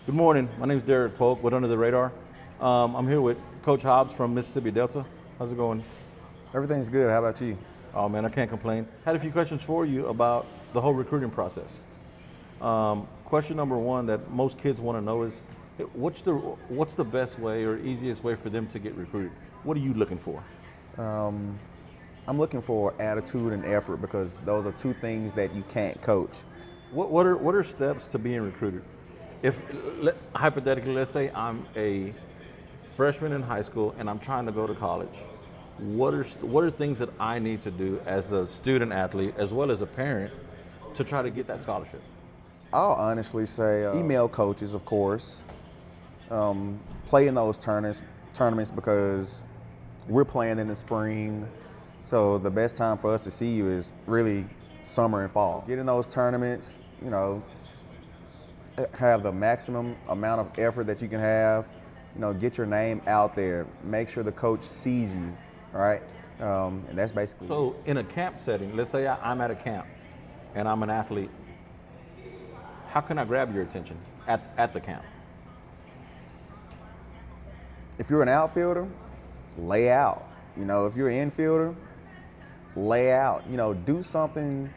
Good morning. My name is Derek Polk with Under the Radar. I'm here with Coach Hobbs from Mississippi Delta. How's it going? Everything's good. How about you? Oh man, I can't complain. Had a few questions for you about the whole recruiting process. Question number one that most kids want to know is, what's the best way or easiest way for them to get recruited? What are you looking for? I'm looking for attitude and effort because those are two things that you can't coach. What are steps to being recruited? If hypothetically, let's say I'm a freshman in high school and I'm trying to go to college, what are things that I need to do as a student athlete as well as a parent to try to get that scholarship? I'll honestly say email coaches, of course. Play in those tournaments because we're playing in the spring. So the best time for us to see you is really summer and fall. Get in those tournaments, have the maximum amount of effort that you can have, get your name out there, make sure the coach sees you, all right? And that's basically So in a camp setting, let's say I'm at a camp and I'm an athlete, how can I grab your attention at the camp? If you're an outfielder, lay out. If you're an infielder, lay out. Do something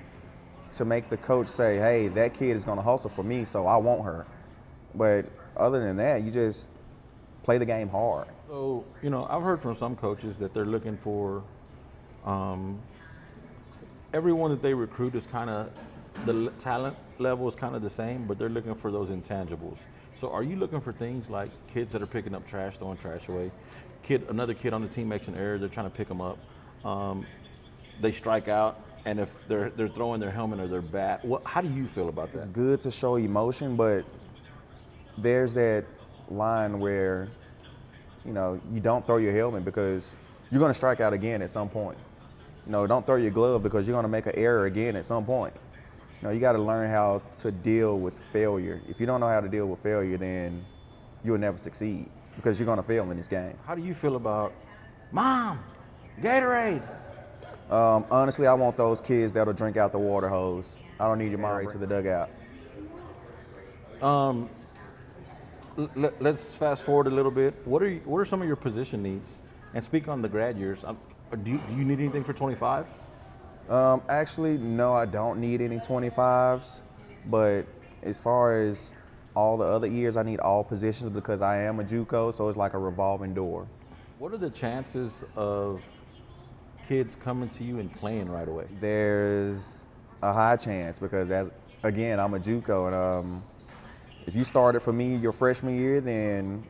to make the coach say, hey, that kid is going to hustle for me, so I want her. But other than that, you just play the game hard. So, I've heard from some coaches that they're looking for everyone that they recruit is kind of, the talent level is kind of the same, but they're looking for those intangibles. So are you looking for things like kids that are picking up trash, throwing trash away? Another kid on the team makes an error, they're trying to pick them up. They strike out, and if they're throwing their helmet or their bat, how do you feel about that? It's good to show emotion, but there's that line where, you don't throw your helmet because you're going to strike out again at some point. Don't throw your glove because you're going to make an error again at some point. You got to learn how to deal with failure. If you don't know how to deal with failure, then you'll never succeed because you're going to fail in this game. How do you feel about, Mom, Gatorade? Honestly, I want those kids that'll drink out the water hose. I don't need your mom to the dugout. Let's fast forward a little bit. What are some of your position needs? And speak on the grad years. Do you need anything for 25? Actually, no, I don't need any 25s. But as far as all the other years, I need all positions because I am a JUCO, so it's like a revolving door. What are the chances of kids coming to you and playing right away? There's a high chance because, again, I'm a JUCO, and if you started for me your freshman year, then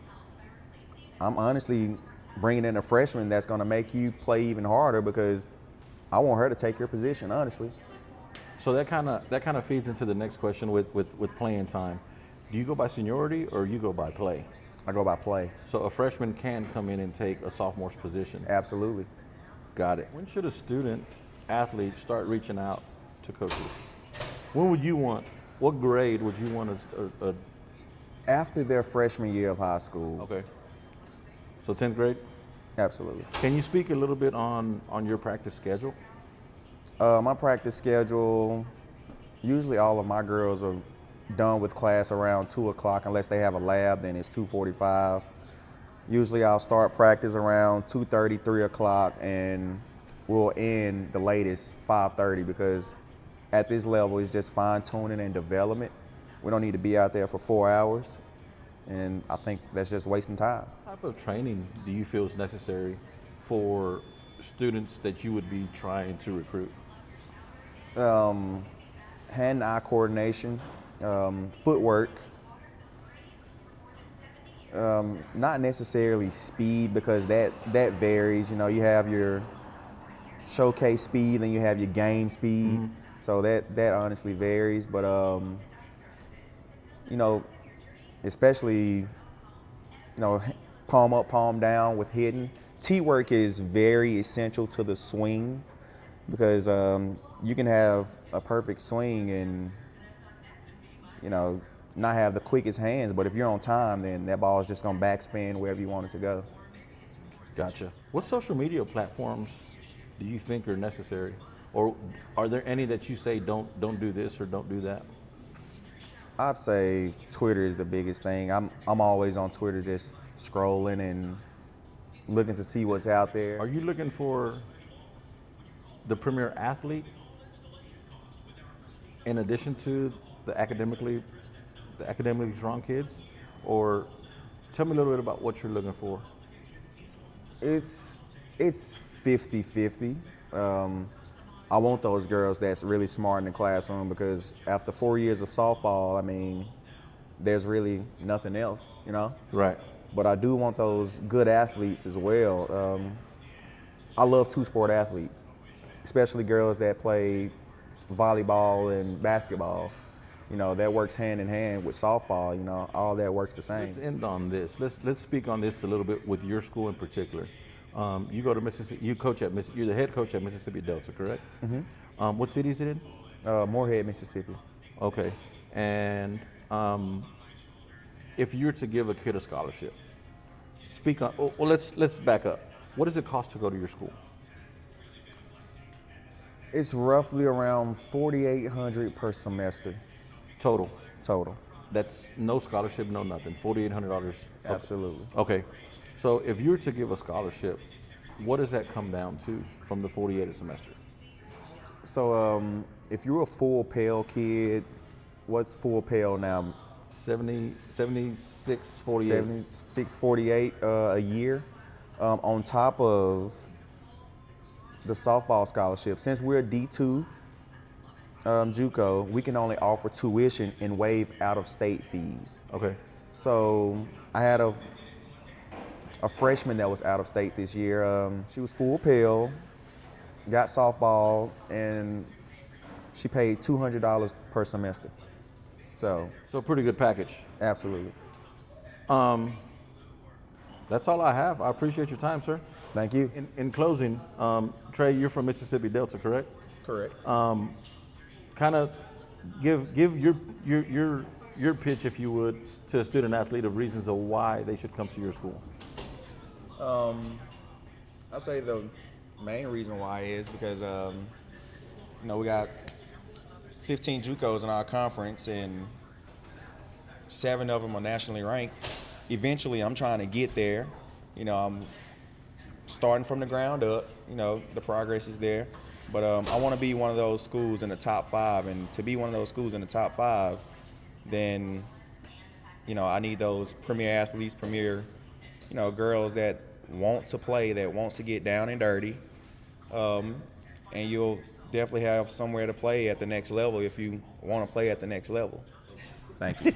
I'm honestly bringing in a freshman that's going to make you play even harder because I want her to take your position, honestly. So that kind of feeds into the next question with playing time. Do you go by seniority or you go by play? I go by play. So a freshman can come in and take a sophomore's position? Absolutely. Got it. When should a student athlete start reaching out to coaches? When would you want, what grade would you want After their freshman year of high school. Okay. So 10th grade? Absolutely. Can you speak a little bit on your practice schedule? My practice schedule, usually all of my girls are done with class around 2 o'clock. Unless they have a lab, then it's 2:45. Usually I'll start practice around 2:30, 3 o'clock, and we'll end the latest 5:30 because at this level it's just fine tuning and development. We don't need to be out there for 4 hours, and I think that's just wasting time. What type of training do you feel is necessary for students that you would be trying to recruit? Hand-eye coordination, footwork, not necessarily speed because that varies. You have your showcase speed, then you have your game speed. Mm-hmm. So that honestly varies, but especially palm up, palm down with hitting. T-work is very essential to the swing because you can have a perfect swing and not have the quickest hands, but if you're on time, then that ball is just gonna backspin wherever you want it to go. Gotcha. What social media platforms do you think are necessary? Or are there any that you say don't do this or don't do that? I'd say Twitter is the biggest thing. I'm always on Twitter just scrolling and looking to see what's out there. Are you looking for the premier athlete in addition to the academically strong kids? Or tell me a little bit about what you're looking for. It's 50-50. I want those girls that's really smart in the classroom because after 4 years of softball, I mean, there's really nothing else, you know? Right. But I do want those good athletes as well. I love two-sport athletes, especially girls that play volleyball and basketball. You know, that works hand in hand with softball, you know, all that works the same. Let's end on this. Let's speak on this a little bit with your school in particular. You go to Mississippi. You coach at You're the head coach at Mississippi Delta, correct? Mm-hmm. What city is it in? Moorhead, Mississippi. Okay. And if you were to give a kid a scholarship, speak on. Well, let's back up. What does it cost to go to your school? It's roughly around $4,800 per semester. Total. Total. That's no scholarship, no nothing. $4,800. Absolutely. Okay. So if you were to give a scholarship, what does that come down to from the 48 a semester? So if you're a full Pell kid, what's full Pell now? 76, 48. 76, 48 a year. On top of the softball scholarship, since we're D2 JUCO, we can only offer tuition and waive out-of-state fees. Okay. So I had a freshman that was out of state this year. She was full Pell, got softball, and she paid $200 per semester. So pretty good package. absolutely. That's all I have. I appreciate your time, sir. Thank you. In closing, Trey, you're from Mississippi Delta, correct? Correct. Kind of give your pitch, if you would, to a student athlete of reasons of why they should come to your school. I'll say the main reason why is because, we got 15 JUCOs in our conference and 7 of them are nationally ranked. Eventually, I'm trying to get there. I'm starting from the ground up. The progress is there. But I want to be one of those schools in the top 5. And to be one of those schools in the top 5, then, I need those premier athletes, premier, girls that want to play, that wants to get down and dirty. And you'll definitely have somewhere to play at the next level if you want to play at the next level. Thank you.